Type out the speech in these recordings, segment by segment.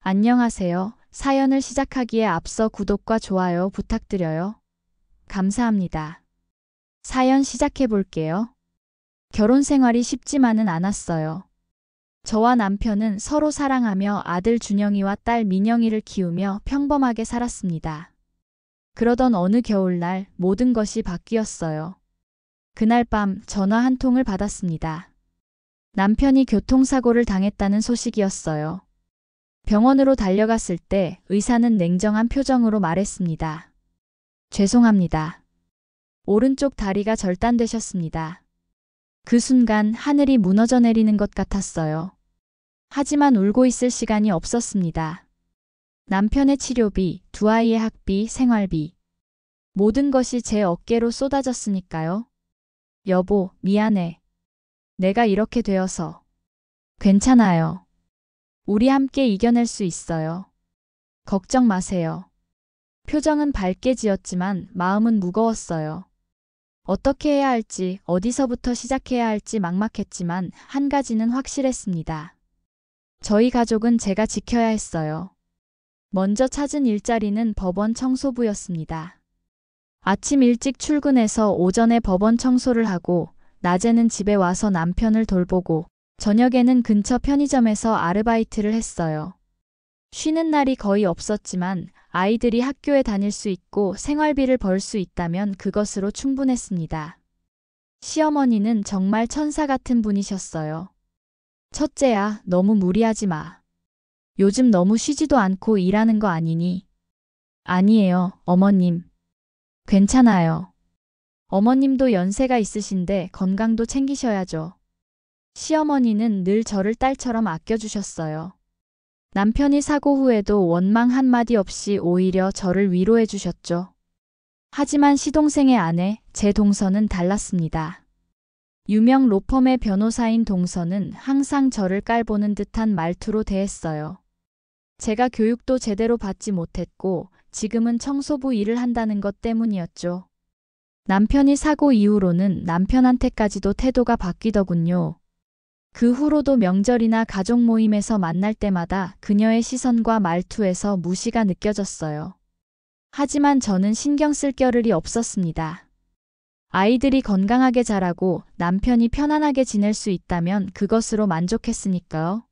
안녕하세요. 사연을 시작하기에 앞서 구독과 좋아요 부탁드려요. 감사합니다. 사연 시작해 볼게요. 결혼 생활이 쉽지만은 않았어요. 저와 남편은 서로 사랑하며 아들 준영이와 딸 민영이를 키우며 평범하게 살았습니다. 그러던 어느 겨울날 모든 것이 바뀌었어요. 그날 밤 전화 한 통을 받았습니다. 남편이 교통사고를 당했다는 소식이었어요. 병원으로 달려갔을 때 의사는 냉정한 표정으로 말했습니다. 죄송합니다. 오른쪽 다리가 절단되셨습니다. 그 순간 하늘이 무너져 내리는 것 같았어요. 하지만 울고 있을 시간이 없었습니다. 남편의 치료비, 두 아이의 학비, 생활비. 모든 것이 제 어깨로 쏟아졌으니까요. 여보, 미안해. 내가 이렇게 되어서. 괜찮아요. 우리 함께 이겨낼 수 있어요. 걱정 마세요. 표정은 밝게 지었지만 마음은 무거웠어요. 어떻게 해야 할지, 어디서부터 시작해야 할지 막막했지만 한 가지는 확실했습니다. 저희 가족은 제가 지켜야 했어요. 먼저 찾은 일자리는 법원 청소부였습니다. 아침 일찍 출근해서 오전에 법원 청소를 하고 낮에는 집에 와서 남편을 돌보고 저녁에는 근처 편의점에서 아르바이트를 했어요. 쉬는 날이 거의 없었지만 아이들이 학교에 다닐 수 있고 생활비를 벌 수 있다면 그것으로 충분했습니다. 시어머니는 정말 천사 같은 분이셨어요. 첫째야, 너무 무리하지 마. 요즘 너무 쉬지도 않고 일하는 거 아니니? 아니에요, 어머님. 괜찮아요. 어머님도 연세가 있으신데 건강도 챙기셔야죠. 시어머니는 늘 저를 딸처럼 아껴주셨어요. 남편이 사고 후에도 원망 한마디 없이 오히려 저를 위로해 주셨죠. 하지만 시동생의 아내, 제 동서는 달랐습니다. 유명 로펌의 변호사인 동서는 항상 저를 깔보는 듯한 말투로 대했어요. 제가 교육도 제대로 받지 못했고 지금은 청소부 일을 한다는 것 때문이었죠. 남편이 사고 이후로는 남편한테까지도 태도가 바뀌더군요. 그 후로도 명절이나 가족 모임에서 만날 때마다 그녀의 시선과 말투에서 무시가 느껴졌어요. 하지만 저는 신경 쓸 겨를이 없었습니다. 아이들이 건강하게 자라고 남편이 편안하게 지낼 수 있다면 그것으로 만족했으니까요.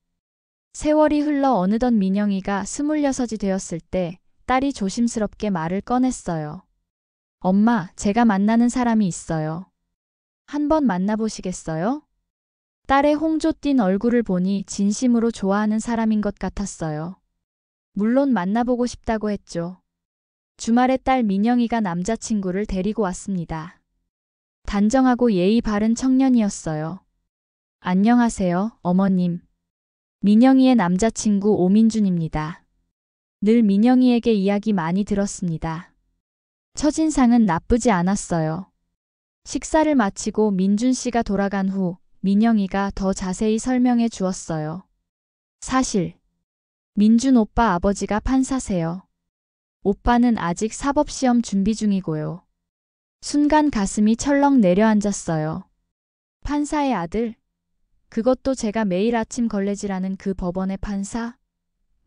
세월이 흘러 어느덧 민영이가 26이 되었을 때 딸이 조심스럽게 말을 꺼냈어요. 엄마, 제가 만나는 사람이 있어요. 한번 만나보시겠어요? 딸의 홍조 띤 얼굴을 보니 진심으로 좋아하는 사람인 것 같았어요. 물론 만나보고 싶다고 했죠. 주말에 딸 민영이가 남자친구를 데리고 왔습니다. 단정하고 예의 바른 청년이었어요. 안녕하세요, 어머님. 민영이의 남자친구 오민준입니다. 늘 민영이에게 이야기 많이 들었습니다. 첫인상은 나쁘지 않았어요. 식사를 마치고 민준 씨가 돌아간 후 민영이가 더 자세히 설명해 주었어요. 사실 민준 오빠 아버지가 판사세요. 오빠는 아직 사법시험 준비 중이고요. 순간 가슴이 철렁 내려앉았어요. 판사의 아들? 그것도 제가 매일 아침 걸레질하는 그 법원의 판사?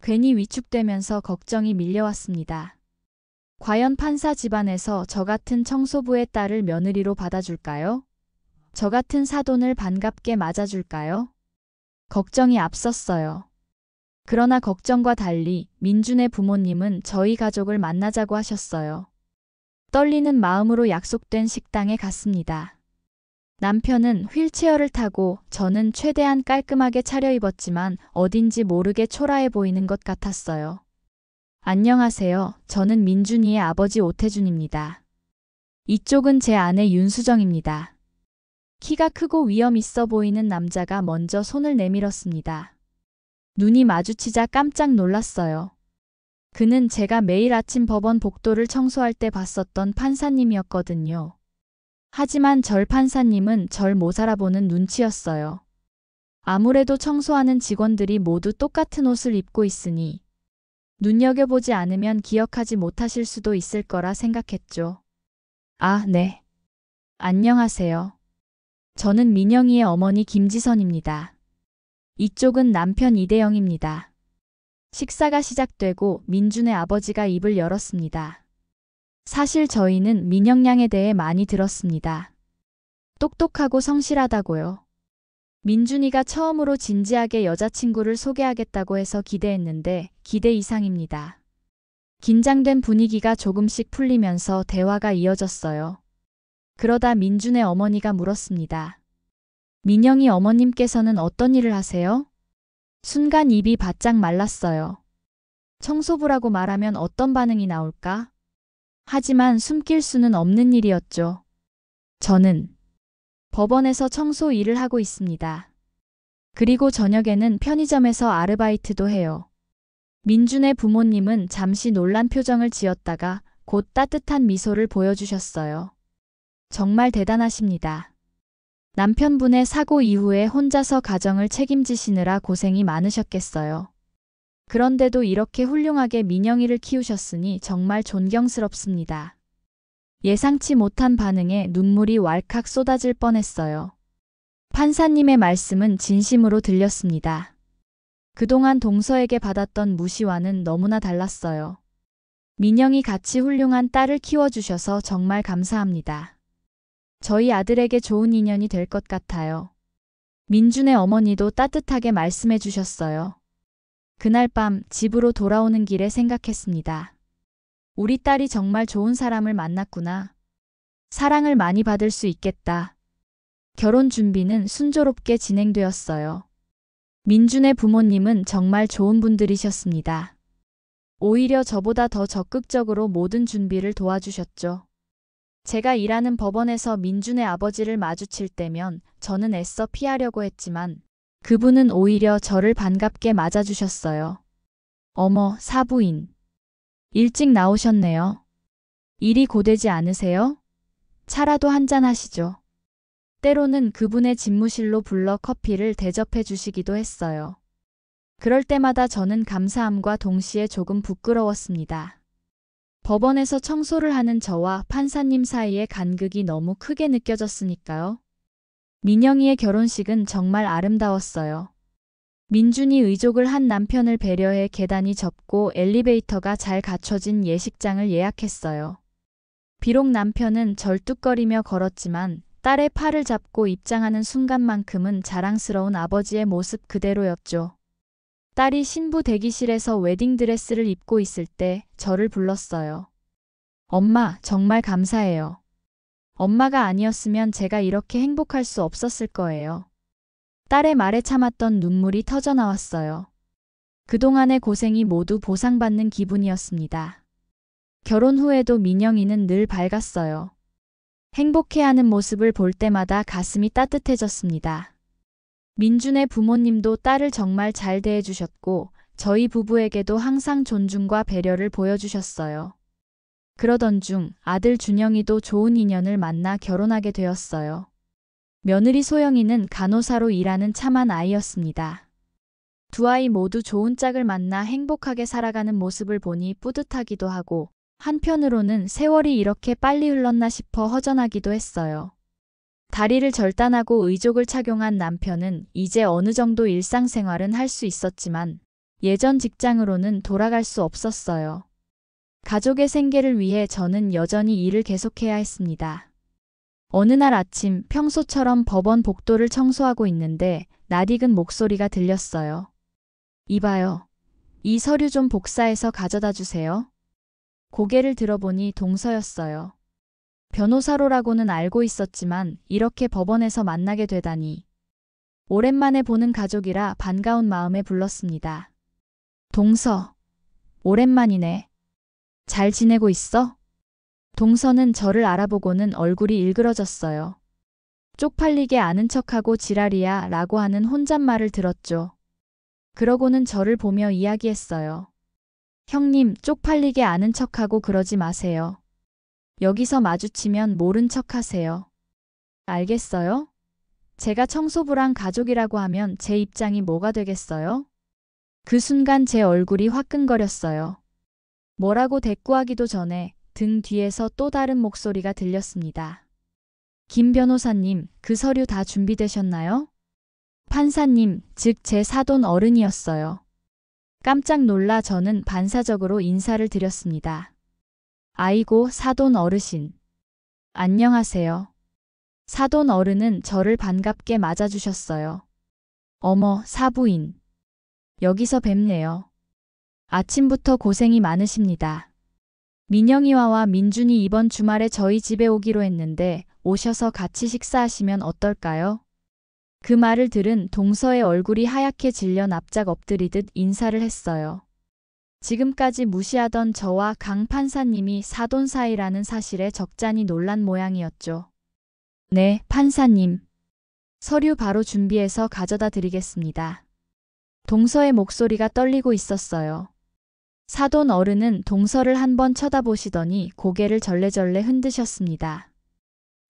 괜히 위축되면서 걱정이 밀려왔습니다. 과연 판사 집안에서 저 같은 청소부의 딸을 며느리로 받아줄까요? 저 같은 사돈을 반갑게 맞아줄까요? 걱정이 앞섰어요. 그러나 걱정과 달리 민준의 부모님은 저희 가족을 만나자고 하셨어요. 떨리는 마음으로 약속된 식당에 갔습니다. 남편은 휠체어를 타고 저는 최대한 깔끔하게 차려입었지만 어딘지 모르게 초라해 보이는 것 같았어요. 안녕하세요. 저는 민준이의 아버지 오태준입니다. 이쪽은 제 아내 윤수정입니다. 키가 크고 위험 있어 보이는 남자가 먼저 손을 내밀었습니다. 눈이 마주치자 깜짝 놀랐어요. 그는 제가 매일 아침 법원 복도를 청소할 때 봤었던 판사님이었거든요. 하지만 절 판사님은 절 못 알아보는 눈치였어요. 아무래도 청소하는 직원들이 모두 똑같은 옷을 입고 있으니 눈여겨보지 않으면 기억하지 못하실 수도 있을 거라 생각했죠. 아, 네. 안녕하세요. 저는 민영이의 어머니 김지선입니다. 이쪽은 남편 이대영입니다. 식사가 시작되고 민준의 아버지가 입을 열었습니다. 사실 저희는 민영 양에 대해 많이 들었습니다. 똑똑하고 성실하다고요. 민준이가 처음으로 진지하게 여자친구를 소개하겠다고 해서 기대했는데 기대 이상입니다. 긴장된 분위기가 조금씩 풀리면서 대화가 이어졌어요. 그러다 민준의 어머니가 물었습니다. 민영이 어머님께서는 어떤 일을 하세요? 순간 입이 바짝 말랐어요. 청소부라고 말하면 어떤 반응이 나올까? 하지만 숨길 수는 없는 일이었죠. 저는 법원에서 청소 일을 하고 있습니다. 그리고 저녁에는 편의점에서 아르바이트도 해요. 민준의 부모님은 잠시 놀란 표정을 지었다가 곧 따뜻한 미소를 보여주셨어요. 정말 대단하십니다. 남편분의 사고 이후에 혼자서 가정을 책임지시느라 고생이 많으셨겠어요. 그런데도 이렇게 훌륭하게 민영이를 키우셨으니 정말 존경스럽습니다. 예상치 못한 반응에 눈물이 왈칵 쏟아질 뻔했어요. 판사님의 말씀은 진심으로 들렸습니다. 그동안 동서에게 받았던 무시와는 너무나 달랐어요. 민영이 같이 훌륭한 딸을 키워주셔서 정말 감사합니다. 저희 아들에게 좋은 인연이 될 것 같아요. 민준의 어머니도 따뜻하게 말씀해 주셨어요. 그날 밤 집으로 돌아오는 길에 생각했습니다. 우리 딸이 정말 좋은 사람을 만났구나. 사랑을 많이 받을 수 있겠다. 결혼 준비는 순조롭게 진행되었어요. 민준의 부모님은 정말 좋은 분들이셨습니다. 오히려 저보다 더 적극적으로 모든 준비를 도와주셨죠. 제가 일하는 법원에서 민준의 아버지를 마주칠 때면 저는 애써 피하려고 했지만 그분은 오히려 저를 반갑게 맞아주셨어요. 어머, 사부인. 일찍 나오셨네요. 일이 고되지 않으세요? 차라도 한잔 하시죠. 때로는 그분의 집무실로 불러 커피를 대접해 주시기도 했어요. 그럴 때마다 저는 감사함과 동시에 조금 부끄러웠습니다. 법원에서 청소를 하는 저와 판사님 사이의 간극이 너무 크게 느껴졌으니까요. 민영이의 결혼식은 정말 아름다웠어요. 민준이 의족을 한 남편을 배려해 계단이 좁고 엘리베이터가 잘 갖춰진 예식장을 예약했어요. 비록 남편은 절뚝거리며 걸었지만 딸의 팔을 잡고 입장하는 순간만큼은 자랑스러운 아버지의 모습 그대로였죠. 딸이 신부 대기실에서 웨딩드레스를 입고 있을 때 저를 불렀어요. 엄마, 정말 감사해요. 엄마가 아니었으면 제가 이렇게 행복할 수 없었을 거예요. 딸의 말에 참았던 눈물이 터져나왔어요. 그동안의 고생이 모두 보상받는 기분이었습니다. 결혼 후에도 민영이는 늘 밝았어요. 행복해하는 모습을 볼 때마다 가슴이 따뜻해졌습니다. 민준의 부모님도 딸을 정말 잘 대해주셨고 저희 부부에게도 항상 존중과 배려를 보여주셨어요. 그러던 중 아들 준영이도 좋은 인연을 만나 결혼하게 되었어요. 며느리 소영이는 간호사로 일하는 참한 아이였습니다. 두 아이 모두 좋은 짝을 만나 행복하게 살아가는 모습을 보니 뿌듯하기도 하고 한편으로는 세월이 이렇게 빨리 흘렀나 싶어 허전하기도 했어요. 다리를 절단하고 의족을 착용한 남편은 이제 어느 정도 일상생활은 할 수 있었지만 예전 직장으로는 돌아갈 수 없었어요. 가족의 생계를 위해 저는 여전히 일을 계속해야 했습니다. 어느 날 아침 평소처럼 법원 복도를 청소하고 있는데 낯익은 목소리가 들렸어요. 이봐요. 이 서류 좀 복사해서 가져다 주세요. 고개를 들어보니 동서였어요. 변호사로라고는 알고 있었지만 이렇게 법원에서 만나게 되다니. 오랜만에 보는 가족이라 반가운 마음에 불렀습니다. 동서, 오랜만이네. 잘 지내고 있어? 동서는 저를 알아보고는 얼굴이 일그러졌어요. 쪽팔리게 아는 척하고 지랄이야 라고 하는 혼잣말을 들었죠. 그러고는 저를 보며 이야기했어요. 형님, 쪽팔리게 아는 척하고 그러지 마세요. 여기서 마주치면 모른 척하세요. 알겠어요? 제가 청소부랑 가족이라고 하면 제 입장이 뭐가 되겠어요? 그 순간 제 얼굴이 화끈거렸어요. 뭐라고 대꾸하기도 전에 등 뒤에서 또 다른 목소리가 들렸습니다. 김 변호사님, 그 서류 다 준비되셨나요? 판사님, 즉 제 사돈 어른이었어요. 깜짝 놀라 저는 반사적으로 인사를 드렸습니다. 아이고, 사돈 어르신. 안녕하세요. 사돈 어른은 저를 반갑게 맞아주셨어요. 어머, 사부인. 여기서 뵙네요. 아침부터 고생이 많으십니다. 민영이와와 민준이 이번 주말에 저희 집에 오기로 했는데 오셔서 같이 식사하시면 어떨까요? 그 말을 들은 동서의 얼굴이 하얗게 질려 납작 엎드리듯 인사를 했어요. 지금까지 무시하던 저와 강 판사님이 사돈 사이라는 사실에 적잖이 놀란 모양이었죠. 네, 판사님. 서류 바로 준비해서 가져다 드리겠습니다. 동서의 목소리가 떨리고 있었어요. 사돈 어른은 동서를 한번 쳐다보시더니 고개를 절레절레 흔드셨습니다.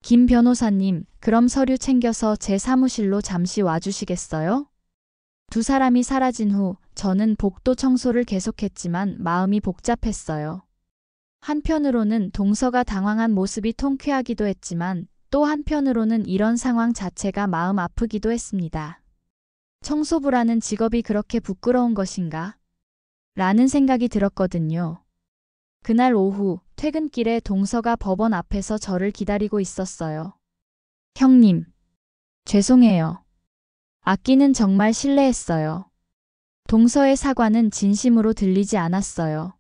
김 변호사님, 그럼 서류 챙겨서 제 사무실로 잠시 와주시겠어요? 두 사람이 사라진 후 저는 복도 청소를 계속했지만 마음이 복잡했어요. 한편으로는 동서가 당황한 모습이 통쾌하기도 했지만 또 한편으로는 이런 상황 자체가 마음 아프기도 했습니다. 청소부라는 직업이 그렇게 부끄러운 것인가? 라는 생각이 들었거든요. 그날 오후 퇴근길에 동서가 법원 앞에서 저를 기다리고 있었어요. 형님, 죄송해요. 악기는 정말 실례했어요. 동서의 사과는 진심으로 들리지 않았어요.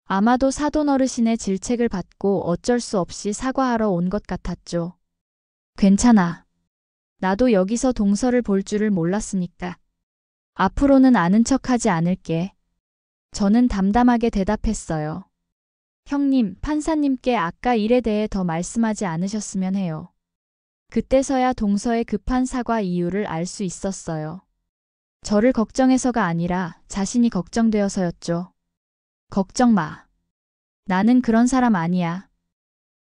아마도 사돈 어르신의 질책을 받고 어쩔 수 없이 사과하러 온 것 같았죠. 괜찮아. 나도 여기서 동서를 볼 줄을 몰랐으니까. 앞으로는 아는 척하지 않을게. 저는 담담하게 대답했어요. 형님, 판사님께 아까 일에 대해 더 말씀하지 않으셨으면 해요. 그때서야 동서의 급한 사과 이유를 알 수 있었어요. 저를 걱정해서가 아니라 자신이 걱정되어서였죠. 걱정 마. 나는 그런 사람 아니야.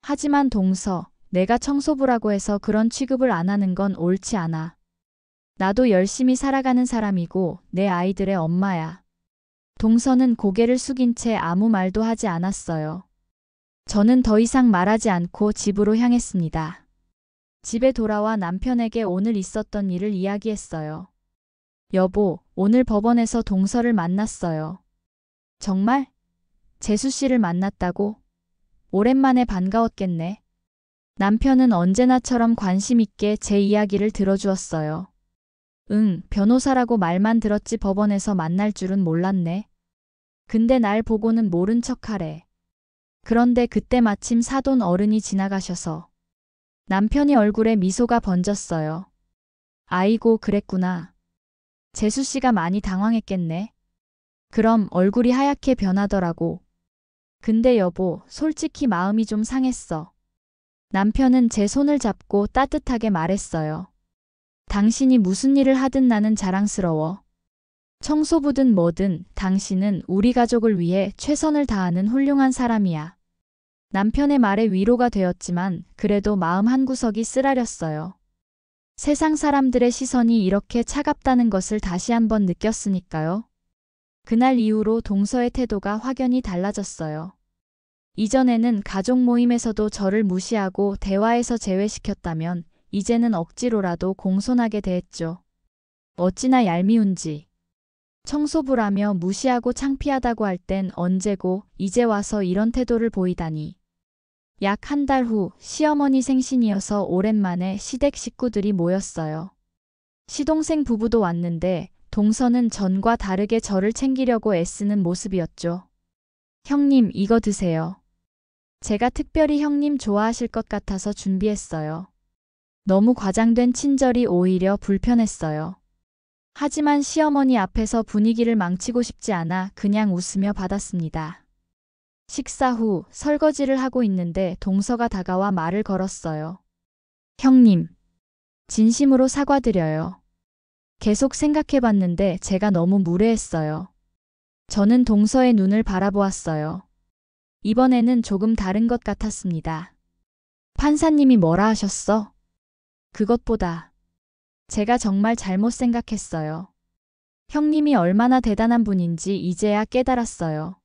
하지만 동서, 내가 청소부라고 해서 그런 취급을 안 하는 건 옳지 않아. 나도 열심히 살아가는 사람이고 내 아이들의 엄마야. 동서는 고개를 숙인 채 아무 말도 하지 않았어요. 저는 더 이상 말하지 않고 집으로 향했습니다. 집에 돌아와 남편에게 오늘 있었던 일을 이야기했어요. 여보, 오늘 법원에서 동서를 만났어요. 정말? 재수 씨를 만났다고? 오랜만에 반가웠겠네. 남편은 언제나처럼 관심 있게 제 이야기를 들어주었어요. 응, 변호사라고 말만 들었지 법원에서 만날 줄은 몰랐네. 근데 날 보고는 모른 척하래. 그런데 그때 마침 사돈 어른이 지나가셔서 남편이 얼굴에 미소가 번졌어요. 아이고, 그랬구나. 재수 씨가 많이 당황했겠네. 그럼 얼굴이 하얗게 변하더라고. 근데 여보, 솔직히 마음이 좀 상했어. 남편은 제 손을 잡고 따뜻하게 말했어요. 당신이 무슨 일을 하든 나는 자랑스러워. 청소부든 뭐든 당신은 우리 가족을 위해 최선을 다하는 훌륭한 사람이야. 남편의 말에 위로가 되었지만 그래도 마음 한구석이 쓰라렸어요. 세상 사람들의 시선이 이렇게 차갑다는 것을 다시 한번 느꼈으니까요. 그날 이후로 동서의 태도가 확연히 달라졌어요. 이전에는 가족 모임에서도 저를 무시하고 대화에서 제외시켰다면 이제는 억지로라도 공손하게 대했죠. 어찌나 얄미운지. 청소부라며 무시하고 창피하다고 할 땐 언제고 이제 와서 이런 태도를 보이다니. 약 한 달 후 시어머니 생신이어서 오랜만에 시댁 식구들이 모였어요. 시동생 부부도 왔는데 동서는 전과 다르게 저를 챙기려고 애쓰는 모습이었죠. 형님, 이거 드세요. 제가 특별히 형님 좋아하실 것 같아서 준비했어요. 너무 과장된 친절이 오히려 불편했어요. 하지만 시어머니 앞에서 분위기를 망치고 싶지 않아 그냥 웃으며 받았습니다. 식사 후 설거지를 하고 있는데 동서가 다가와 말을 걸었어요. 형님, 진심으로 사과드려요. 계속 생각해봤는데 제가 너무 무례했어요. 저는 동서의 눈을 바라보았어요. 이번에는 조금 다른 것 같았습니다. 판사님이 뭐라 하셨어? 그것보다 제가 정말 잘못 생각했어요. 형님이 얼마나 대단한 분인지 이제야 깨달았어요.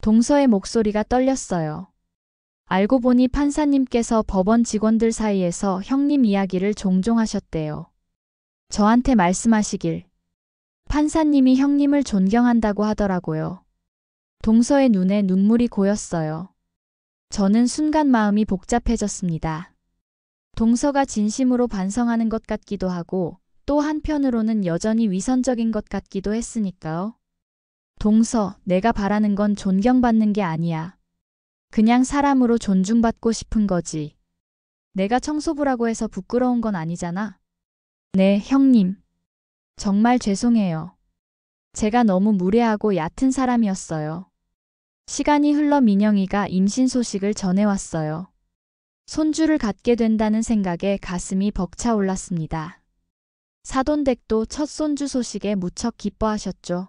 동서의 목소리가 떨렸어요. 알고 보니 판사님께서 법원 직원들 사이에서 형님 이야기를 종종 하셨대요. 저한테 말씀하시길. 판사님이 형님을 존경한다고 하더라고요. 동서의 눈에 눈물이 고였어요. 저는 순간 마음이 복잡해졌습니다. 동서가 진심으로 반성하는 것 같기도 하고 또 한편으로는 여전히 위선적인 것 같기도 했으니까요. 동서, 내가 바라는 건 존경받는 게 아니야. 그냥 사람으로 존중받고 싶은 거지. 내가 청소부라고 해서 부끄러운 건 아니잖아. 네, 형님. 정말 죄송해요. 제가 너무 무례하고 얕은 사람이었어요. 시간이 흘러 민영이가 임신 소식을 전해왔어요. 손주를 갖게 된다는 생각에 가슴이 벅차올랐습니다. 사돈댁도 첫 손주 소식에 무척 기뻐하셨죠.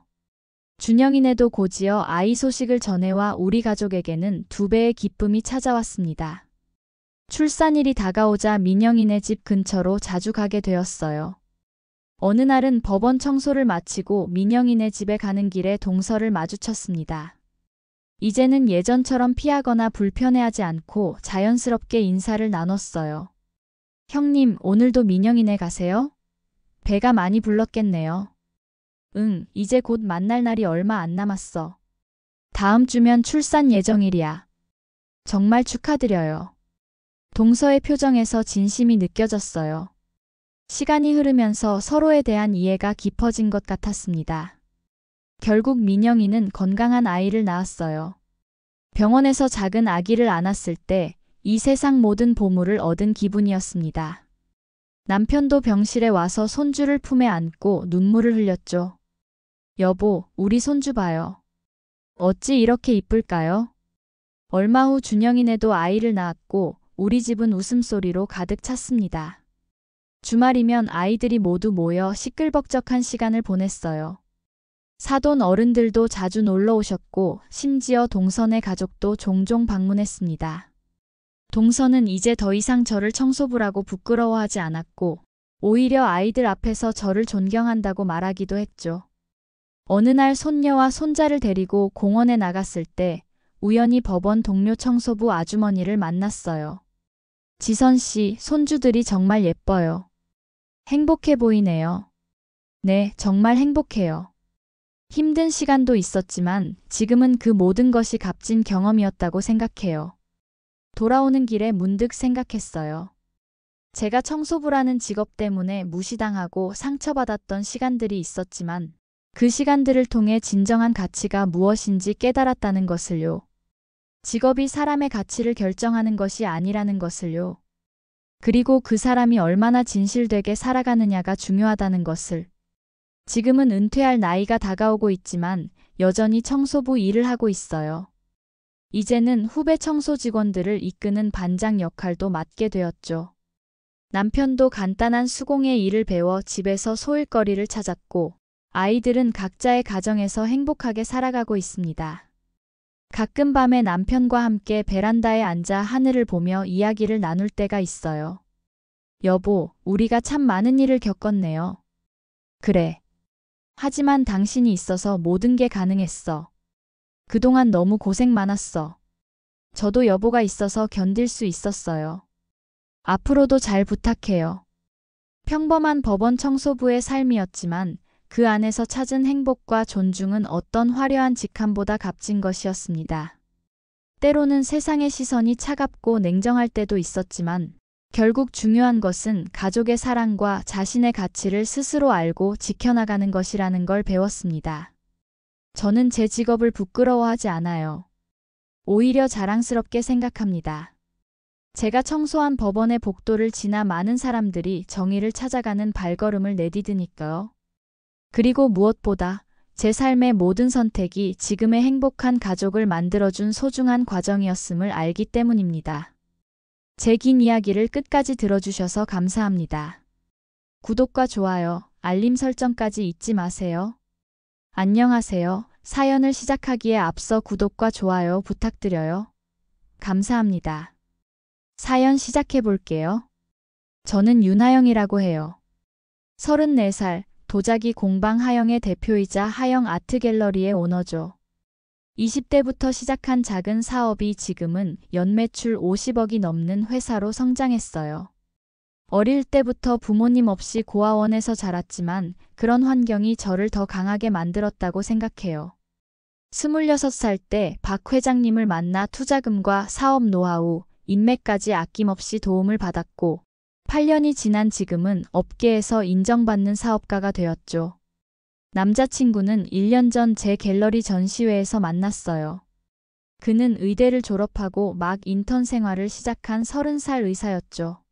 준영이네도 곧이어 아이 소식을 전해와 우리 가족에게는 2배의 기쁨이 찾아왔습니다. 출산일이 다가오자 민영이네 집 근처로 자주 가게 되었어요. 어느 날은 법원 청소를 마치고 민영이네 집에 가는 길에 동서를 마주쳤습니다. 이제는 예전처럼 피하거나 불편해하지 않고 자연스럽게 인사를 나눴어요. 형님, 오늘도 민영이네 가세요? 배가 많이 불렀겠네요. 응, 이제 곧 만날 날이 얼마 안 남았어. 다음 주면 출산 예정일이야. 정말 축하드려요. 동서의 표정에서 진심이 느껴졌어요. 시간이 흐르면서 서로에 대한 이해가 깊어진 것 같았습니다. 결국 민영이는 건강한 아이를 낳았어요. 병원에서 작은 아기를 안았을 때 이 세상 모든 보물을 얻은 기분이었습니다. 남편도 병실에 와서 손주를 품에 안고 눈물을 흘렸죠. 여보, 우리 손주 봐요. 어찌 이렇게 이쁠까요? 얼마 후 준영이네도 아이를 낳았고 우리 집은 웃음소리로 가득 찼습니다. 주말이면 아이들이 모두 모여 시끌벅적한 시간을 보냈어요. 사돈 어른들도 자주 놀러 오셨고 심지어 동서네 가족도 종종 방문했습니다. 동서는 이제 더 이상 저를 청소부라고 부끄러워하지 않았고 오히려 아이들 앞에서 저를 존경한다고 말하기도 했죠. 어느 날 손녀와 손자를 데리고 공원에 나갔을 때 우연히 법원 동료 청소부 아주머니를 만났어요. 지선 씨, 손주들이 정말 예뻐요. 행복해 보이네요. 네, 정말 행복해요. 힘든 시간도 있었지만 지금은 그 모든 것이 값진 경험이었다고 생각해요. 돌아오는 길에 문득 생각했어요. 제가 청소부라는 직업 때문에 무시당하고 상처받았던 시간들이 있었지만 그 시간들을 통해 진정한 가치가 무엇인지 깨달았다는 것을요. 직업이 사람의 가치를 결정하는 것이 아니라는 것을요. 그리고 그 사람이 얼마나 진실되게 살아가느냐가 중요하다는 것을. 지금은 은퇴할 나이가 다가오고 있지만 여전히 청소부 일을 하고 있어요. 이제는 후배 청소 직원들을 이끄는 반장 역할도 맡게 되었죠. 남편도 간단한 수공예 일을 배워 집에서 소일거리를 찾았고 아이들은 각자의 가정에서 행복하게 살아가고 있습니다. 가끔 밤에 남편과 함께 베란다에 앉아 하늘을 보며 이야기를 나눌 때가 있어요. 여보, 우리가 참 많은 일을 겪었네요. 그래. 하지만 당신이 있어서 모든 게 가능했어. 그동안 너무 고생 많았어. 저도 여보가 있어서 견딜 수 있었어요. 앞으로도 잘 부탁해요. 평범한 법원 청소부의 삶이었지만 그 안에서 찾은 행복과 존중은 어떤 화려한 직함보다 값진 것이었습니다. 때로는 세상의 시선이 차갑고 냉정할 때도 있었지만 결국 중요한 것은 가족의 사랑과 자신의 가치를 스스로 알고 지켜나가는 것이라는 걸 배웠습니다. 저는 제 직업을 부끄러워하지 않아요. 오히려 자랑스럽게 생각합니다. 제가 청소한 법원의 복도를 지나 많은 사람들이 정의를 찾아가는 발걸음을 내디디니까요. 그리고 무엇보다 제 삶의 모든 선택이 지금의 행복한 가족을 만들어준 소중한 과정이었음을 알기 때문입니다. 제 긴 이야기를 끝까지 들어주셔서 감사합니다. 구독과 좋아요, 알림 설정까지 잊지 마세요. 안녕하세요. 사연을 시작하기에 앞서 구독과 좋아요 부탁드려요. 감사합니다. 사연 시작해 볼게요. 저는 윤하영이라고 해요. 34살, 도자기 공방 하영의 대표이자 하영 아트갤러리의 오너죠. 20대부터 시작한 작은 사업이 지금은 연매출 50억이 넘는 회사로 성장했어요. 어릴 때부터 부모님 없이 고아원에서 자랐지만 그런 환경이 저를 더 강하게 만들었다고 생각해요. 26살 때 박 회장님을 만나 투자금과 사업 노하우, 인맥까지 아낌없이 도움을 받았고 8년이 지난 지금은 업계에서 인정받는 사업가가 되었죠. 남자친구는 1년 전 제 갤러리 전시회에서 만났어요. 그는 의대를 졸업하고 막 인턴 생활을 시작한 30살 의사였죠.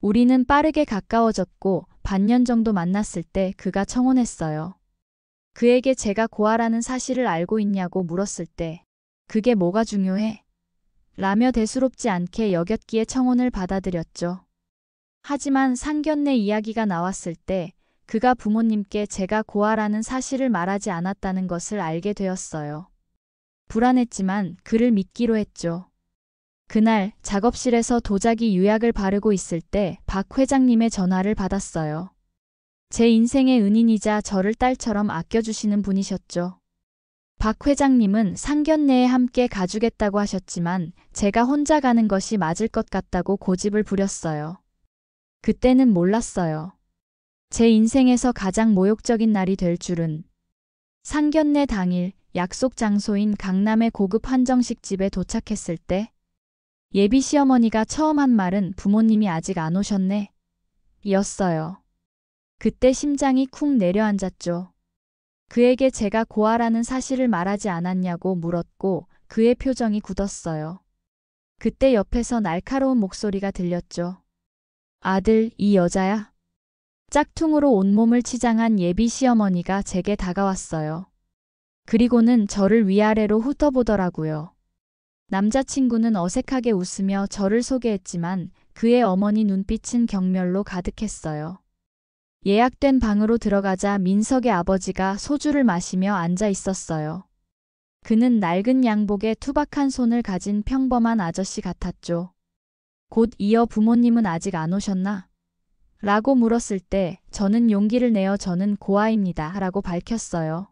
우리는 빠르게 가까워졌고 반년 정도 만났을 때 그가 청혼했어요. 그에게 제가 고아라는 사실을 알고 있냐고 물었을 때 그게 뭐가 중요해? 라며 대수롭지 않게 여겼기에 청혼을 받아들였죠. 하지만 상견례 이야기가 나왔을 때 그가 부모님께 제가 고아라는 사실을 말하지 않았다는 것을 알게 되었어요. 불안했지만 그를 믿기로 했죠. 그날 작업실에서 도자기 유약을 바르고 있을 때 박 회장님의 전화를 받았어요. 제 인생의 은인이자 저를 딸처럼 아껴주시는 분이셨죠. 박 회장님은 상견례에 함께 가주겠다고 하셨지만 제가 혼자 가는 것이 맞을 것 같다고 고집을 부렸어요. 그때는 몰랐어요. 제 인생에서 가장 모욕적인 날이 될 줄은. 상견례 당일 약속 장소인 강남의 고급 한정식 집에 도착했을 때 예비 시어머니가 처음 한 말은 부모님이 아직 안 오셨네. 이었어요. 그때 심장이 쿵 내려앉았죠. 그에게 제가 고아라는 사실을 말하지 않았냐고 물었고 그의 표정이 굳었어요. 그때 옆에서 날카로운 목소리가 들렸죠. 아들, 이 여자야? 짝퉁으로 온몸을 치장한 예비 시어머니가 제게 다가왔어요. 그리고는 저를 위아래로 훑어보더라고요. 남자친구는 어색하게 웃으며 저를 소개했지만 그의 어머니 눈빛은 경멸로 가득했어요. 예약된 방으로 들어가자 민석의 아버지가 소주를 마시며 앉아 있었어요. 그는 낡은 양복에 투박한 손을 가진 평범한 아저씨 같았죠. 곧 이어 부모님은 아직 안 오셨나? 라고 물었을 때 저는 용기를 내어 저는 고아입니다. 라고 밝혔어요.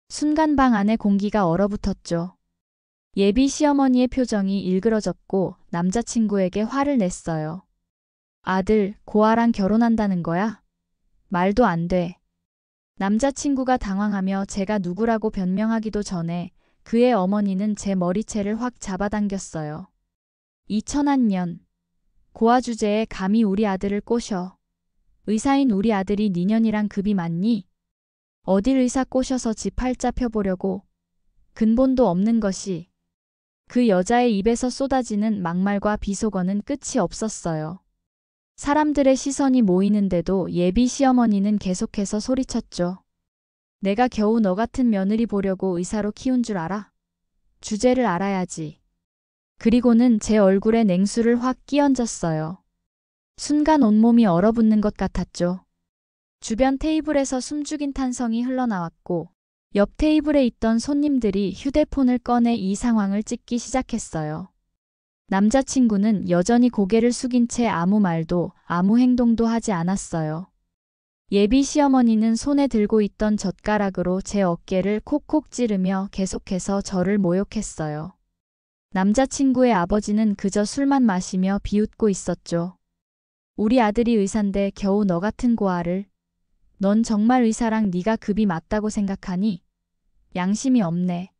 순간 방 안의 공기가 얼어붙었죠. 예비 시어머니의 표정이 일그러졌고 남자친구에게 화를 냈어요. 아들, 고아랑 결혼한다는 거야? 말도 안 돼. 남자친구가 당황하며 제가 누구라고 변명하기도 전에 그의 어머니는 제 머리채를 확 잡아당겼어요. 2001년 고아 주제에 감히 우리 아들을 꼬셔. 의사인 우리 아들이 니년이랑 급이 맞니? 어딜 의사 꼬셔서 지 팔자 펴보려고. 근본도 없는 것이. 그 여자의 입에서 쏟아지는 막말과 비속어는 끝이 없었어요. 사람들의 시선이 모이는데도 예비 시어머니는 계속해서 소리쳤죠. 내가 겨우 너 같은 며느리 보려고 의사로 키운 줄 알아? 주제를 알아야지. 그리고는 제 얼굴에 냉수를 확 끼얹었어요. 순간 온몸이 얼어붙는 것 같았죠. 주변 테이블에서 숨죽인 탄성이 흘러나왔고 옆 테이블에 있던 손님들이 휴대폰을 꺼내 이 상황을 찍기 시작했어요. 남자친구는 여전히 고개를 숙인 채 아무 말도 아무 행동도 하지 않았어요. 예비 시어머니는 손에 들고 있던 젓가락으로 제 어깨를 콕콕 찌르며 계속해서 저를 모욕했어요. 남자친구의 아버지는 그저 술만 마시며 비웃고 있었죠. 우리 아들이 의사인데 겨우 너 같은 고아를. 넌 정말 의사랑 네가 급이 맞다고 생각하니? 양심이 없네.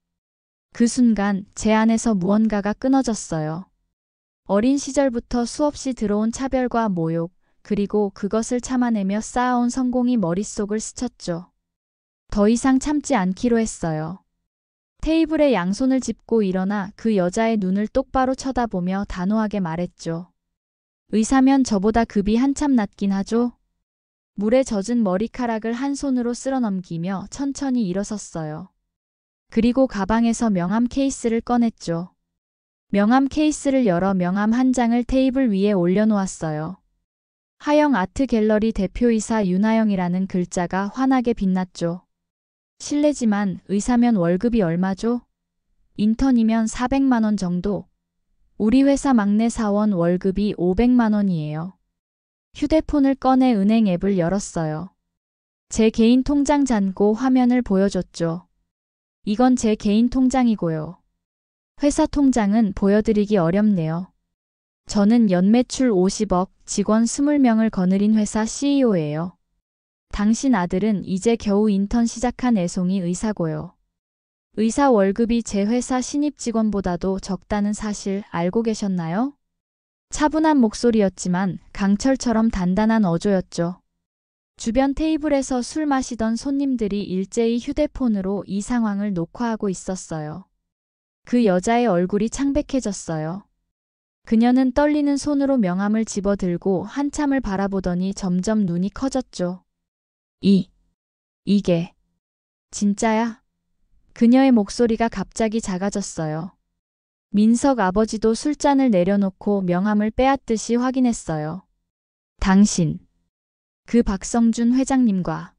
그 순간 제 안에서 무언가가 끊어졌어요. 어린 시절부터 수없이 들어온 차별과 모욕, 그리고 그것을 참아내며 쌓아온 성공이 머릿속을 스쳤죠. 더 이상 참지 않기로 했어요. 테이블에 양손을 짚고 일어나 그 여자의 눈을 똑바로 쳐다보며 단호하게 말했죠. 의사면 저보다 급이 한참 낮긴 하죠? 물에 젖은 머리카락을 한 손으로 쓸어넘기며 천천히 일어섰어요. 그리고 가방에서 명함 케이스를 꺼냈죠. 명함 케이스를 열어 명함 한 장을 테이블 위에 올려놓았어요. 하영 아트 갤러리 대표이사 윤하영이라는 글자가 환하게 빛났죠. 실례지만 의사면 월급이 얼마죠? 인턴이면 400만 원 정도. 우리 회사 막내 사원 월급이 500만 원이에요. 휴대폰을 꺼내 은행 앱을 열었어요. 제 개인 통장 잔고 화면을 보여줬죠. 이건 제 개인 통장이고요. 회사 통장은 보여드리기 어렵네요. 저는 연매출 50억, 직원 20명을 거느린 회사 CEO예요. 당신 아들은 이제 겨우 인턴 시작한 애송이 의사고요. 의사 월급이 제 회사 신입 직원보다도 적다는 사실 알고 계셨나요? 차분한 목소리였지만 강철처럼 단단한 어조였죠. 주변 테이블에서 술 마시던 손님들이 일제히 휴대폰으로 이 상황을 녹화하고 있었어요. 그 여자의 얼굴이 창백해졌어요. 그녀는 떨리는 손으로 명함을 집어들고 한참을 바라보더니 점점 눈이 커졌죠. 이게 진짜야? 그녀의 목소리가 갑자기 작아졌어요. 민석 아버지도 술잔을 내려놓고 명함을 빼앗듯이 확인했어요. 당신, 그 박성준 회장님과.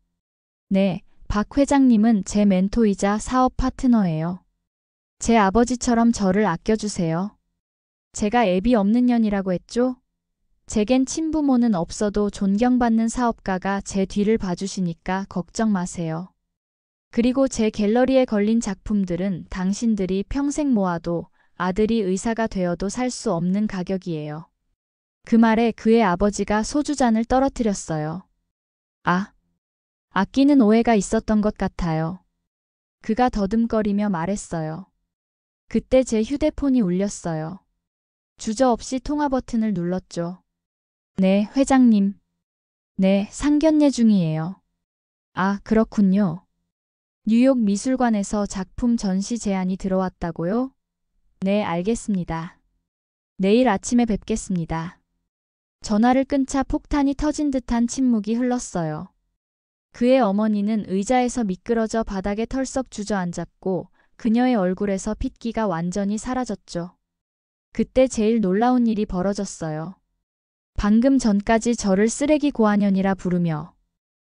네, 박 회장님은 제 멘토이자 사업 파트너예요. 제 아버지처럼 저를 아껴주세요. 제가 애비 없는 년이라고 했죠? 제겐 친부모는 없어도 존경받는 사업가가 제 뒤를 봐주시니까 걱정 마세요. 그리고 제 갤러리에 걸린 작품들은 당신들이 평생 모아도 아들이 의사가 되어도 살 수 없는 가격이에요. 그 말에 그의 아버지가 소주잔을 떨어뜨렸어요. 아끼는 오해가 있었던 것 같아요. 그가 더듬거리며 말했어요. 그때 제 휴대폰이 울렸어요. 주저없이 통화 버튼을 눌렀죠. 네, 회장님. 네, 상견례 중이에요. 그렇군요. 뉴욕 미술관에서 작품 전시 제안이 들어왔다고요? 네, 알겠습니다. 내일 아침에 뵙겠습니다. 전화를 끊자 폭탄이 터진 듯한 침묵이 흘렀어요. 그의 어머니는 의자에서 미끄러져 바닥에 털썩 주저앉았고 그녀의 얼굴에서 핏기가 완전히 사라졌죠. 그때 제일 놀라운 일이 벌어졌어요. 방금 전까지 저를 쓰레기 고아년이라 부르며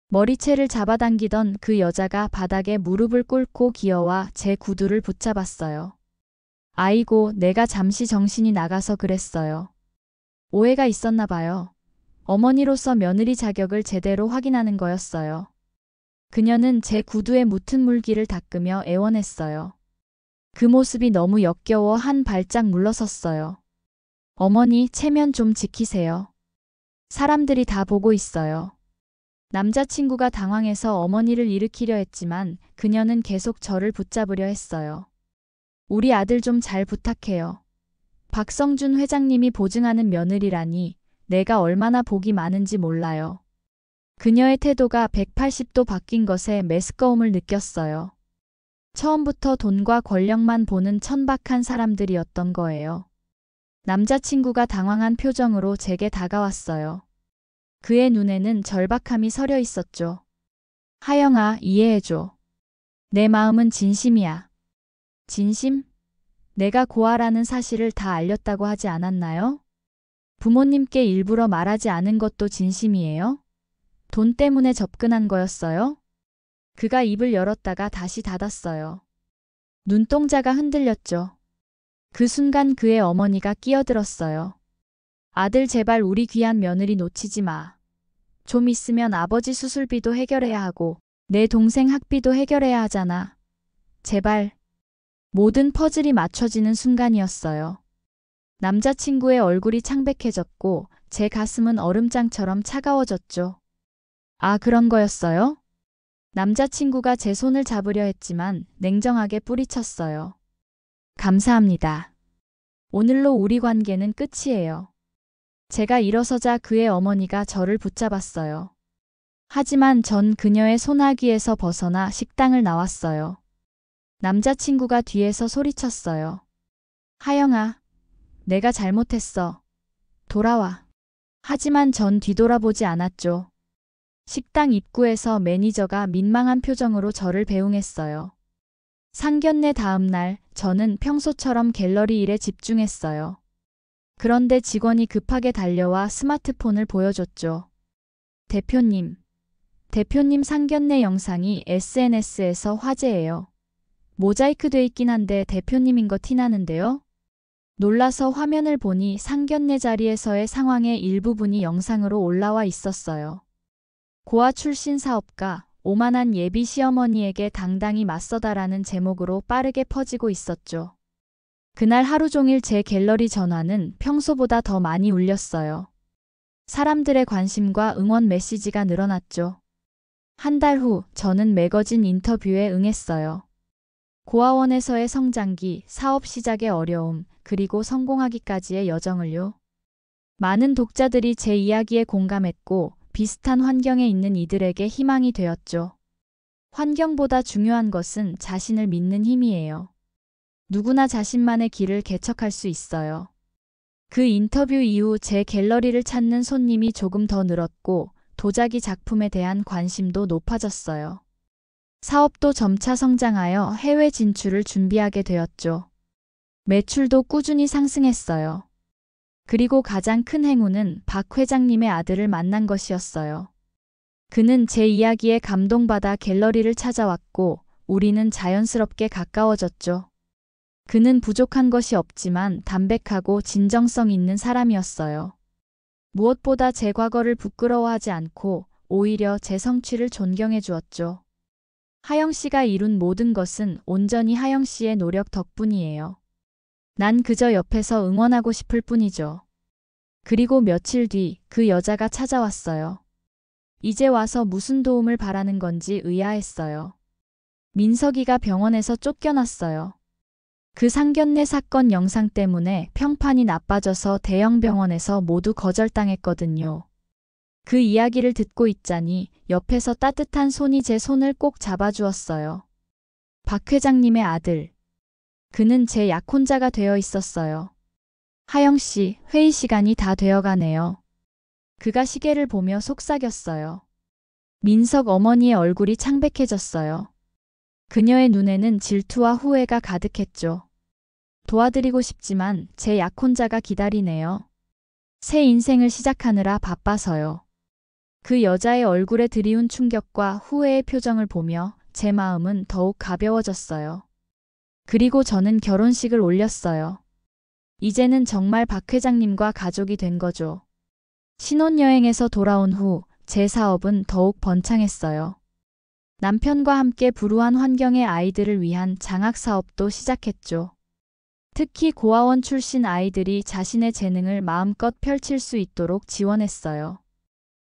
머리채를 잡아당기던 그 여자가 바닥에 무릎을 꿇고 기어와 제 구두를 붙잡았어요. 아이고, 내가 잠시 정신이 나가서 그랬어요. 오해가 있었나 봐요. 어머니로서 며느리 자격을 제대로 확인하는 거였어요. 그녀는 제 구두에 묻은 물기를 닦으며 애원했어요. 그 모습이 너무 역겨워 한 발짝 물러섰어요. 어머니, 체면 좀 지키세요. 사람들이 다 보고 있어요. 남자친구가 당황해서 어머니를 일으키려 했지만 그녀는 계속 저를 붙잡으려 했어요. 우리 아들 좀 잘 부탁해요. 박성준 회장님이 보증하는 며느리라니 내가 얼마나 복이 많은지 몰라요. 그녀의 태도가 180도 바뀐 것에 메스꺼움을 느꼈어요. 처음부터 돈과 권력만 보는 천박한 사람들이었던 거예요. 남자친구가 당황한 표정으로 제게 다가왔어요. 그의 눈에는 절박함이 서려 있었죠. 하영아, 이해해줘. 내 마음은 진심이야. 진심? 내가 고아라는 사실을 다 알렸다고 하지 않았나요? 부모님께 일부러 말하지 않은 것도 진심이에요? 돈 때문에 접근한 거였어요? 그가 입을 열었다가 다시 닫았어요. 눈동자가 흔들렸죠. 그 순간 그의 어머니가 끼어들었어요. 아들 제발 우리 귀한 며느리 놓치지 마. 좀 있으면 아버지 수술비도 해결해야 하고 내 동생 학비도 해결해야 하잖아. 제발. 모든 퍼즐이 맞춰지는 순간이었어요. 남자친구의 얼굴이 창백해졌고 제 가슴은 얼음장처럼 차가워졌죠. 그런 거였어요? 남자친구가 제 손을 잡으려 했지만 냉정하게 뿌리쳤어요. 감사합니다. 오늘로 우리 관계는 끝이에요. 제가 일어서자 그의 어머니가 저를 붙잡았어요. 하지만 전 그녀의 손아귀에서 벗어나 식당을 나왔어요. 남자친구가 뒤에서 소리쳤어요. 하영아, 내가 잘못했어. 돌아와. 하지만 전 뒤돌아보지 않았죠. 식당 입구에서 매니저가 민망한 표정으로 저를 배웅했어요. 상견례 다음 날 저는 평소처럼 갤러리 일에 집중했어요. 그런데 직원이 급하게 달려와 스마트폰을 보여줬죠. 대표님 상견례 영상이 SNS에서 화제예요. 모자이크 돼 있긴 한데 대표님인 거 티나는데요? 놀라서 화면을 보니 상견례 자리에서의 상황의 일부분이 영상으로 올라와 있었어요. 고아 출신 사업가, 오만한 예비 시어머니에게 당당히 맞서다라는 제목으로 빠르게 퍼지고 있었죠. 그날 하루 종일 제 갤러리 전화는 평소보다 더 많이 울렸어요. 사람들의 관심과 응원 메시지가 늘어났죠. 한 달 후 저는 매거진 인터뷰에 응했어요. 고아원에서의 성장기, 사업 시작의 어려움, 그리고 성공하기까지의 여정을요. 많은 독자들이 제 이야기에 공감했고 비슷한 환경에 있는 이들에게 희망이 되었죠. 환경보다 중요한 것은 자신을 믿는 힘이에요. 누구나 자신만의 길을 개척할 수 있어요. 그 인터뷰 이후 제 갤러리를 찾는 손님이 조금 더 늘었고 도자기 작품에 대한 관심도 높아졌어요. 사업도 점차 성장하여 해외 진출을 준비하게 되었죠. 매출도 꾸준히 상승했어요. 그리고 가장 큰 행운은 박 회장님의 아들을 만난 것이었어요. 그는 제 이야기에 감동받아 갤러리를 찾아왔고 우리는 자연스럽게 가까워졌죠. 그는 부족한 것이 없지만 담백하고 진정성 있는 사람이었어요. 무엇보다 제 과거를 부끄러워하지 않고 오히려 제 성취를 존경해 주었죠. 하영 씨가 이룬 모든 것은 온전히 하영 씨의 노력 덕분이에요. 난 그저 옆에서 응원하고 싶을 뿐이죠. 그리고 며칠 뒤 그 여자가 찾아왔어요. 이제 와서 무슨 도움을 바라는 건지 의아했어요. 민석이가 병원에서 쫓겨났어요. 그 상견례 사건 영상 때문에 평판이 나빠져서 대형 병원에서 모두 거절당했거든요. 그 이야기를 듣고 있자니 옆에서 따뜻한 손이 제 손을 꼭 잡아주었어요. 박 회장님의 아들. 그는 제 약혼자가 되어 있었어요. 하영 씨, 회의 시간이 다 되어가네요. 그가 시계를 보며 속삭였어요. 민석 어머니의 얼굴이 창백해졌어요. 그녀의 눈에는 질투와 후회가 가득했죠. 도와드리고 싶지만 제 약혼자가 기다리네요. 새 인생을 시작하느라 바빠서요. 그 여자의 얼굴에 드리운 충격과 후회의 표정을 보며 제 마음은 더욱 가벼워졌어요. 그리고 저는 결혼식을 올렸어요. 이제는 정말 박 회장님과 가족이 된 거죠. 신혼여행에서 돌아온 후 제 사업은 더욱 번창했어요. 남편과 함께 불우한 환경의 아이들을 위한 장학사업도 시작했죠. 특히 고아원 출신 아이들이 자신의 재능을 마음껏 펼칠 수 있도록 지원했어요.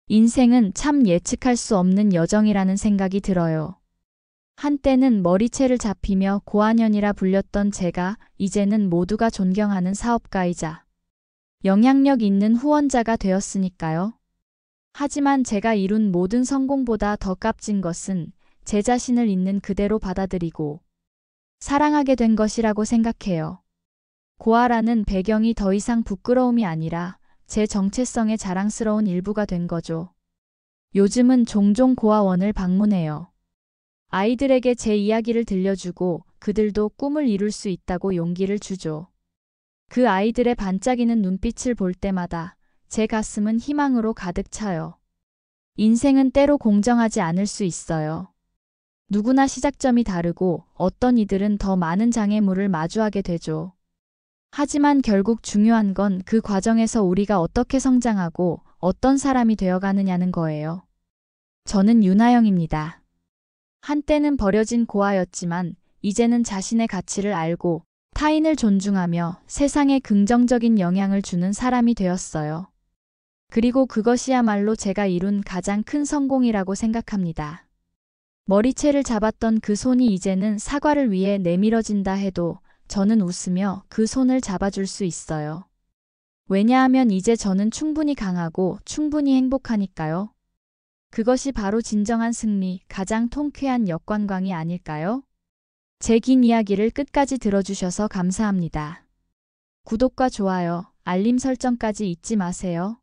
인생은 참 예측할 수 없는 여정이라는 생각이 들어요. 한때는 머리채를 잡히며 고아년이라 불렸던 제가 이제는 모두가 존경하는 사업가이자 영향력 있는 후원자가 되었으니까요. 하지만 제가 이룬 모든 성공보다 더 값진 것은 제 자신을 있는 그대로 받아들이고 사랑하게 된 것이라고 생각해요. 고아라는 배경이 더 이상 부끄러움이 아니라 제 정체성의 자랑스러운 일부가 된 거죠. 요즘은 종종 고아원을 방문해요. 아이들에게 제 이야기를 들려주고 그들도 꿈을 이룰 수 있다고 용기를 주죠. 그 아이들의 반짝이는 눈빛을 볼 때마다 제 가슴은 희망으로 가득 차요. 인생은 때로 공정하지 않을 수 있어요. 누구나 시작점이 다르고 어떤 이들은 더 많은 장애물을 마주하게 되죠. 하지만 결국 중요한 건 그 과정에서 우리가 어떻게 성장하고 어떤 사람이 되어가느냐는 거예요. 저는 윤하영입니다. 한때는 버려진 고아였지만 이제는 자신의 가치를 알고 타인을 존중하며 세상에 긍정적인 영향을 주는 사람이 되었어요. 그리고 그것이야말로 제가 이룬 가장 큰 성공이라고 생각합니다. 머리채를 잡았던 그 손이 이제는 사과를 위해 내밀어진다 해도 저는 웃으며 그 손을 잡아줄 수 있어요. 왜냐하면 이제 저는 충분히 강하고 충분히 행복하니까요. 그것이 바로 진정한 승리, 가장 통쾌한 역관광이 아닐까요? 제 긴 이야기를 끝까지 들어주셔서 감사합니다. 구독과 좋아요, 알림 설정까지 잊지 마세요.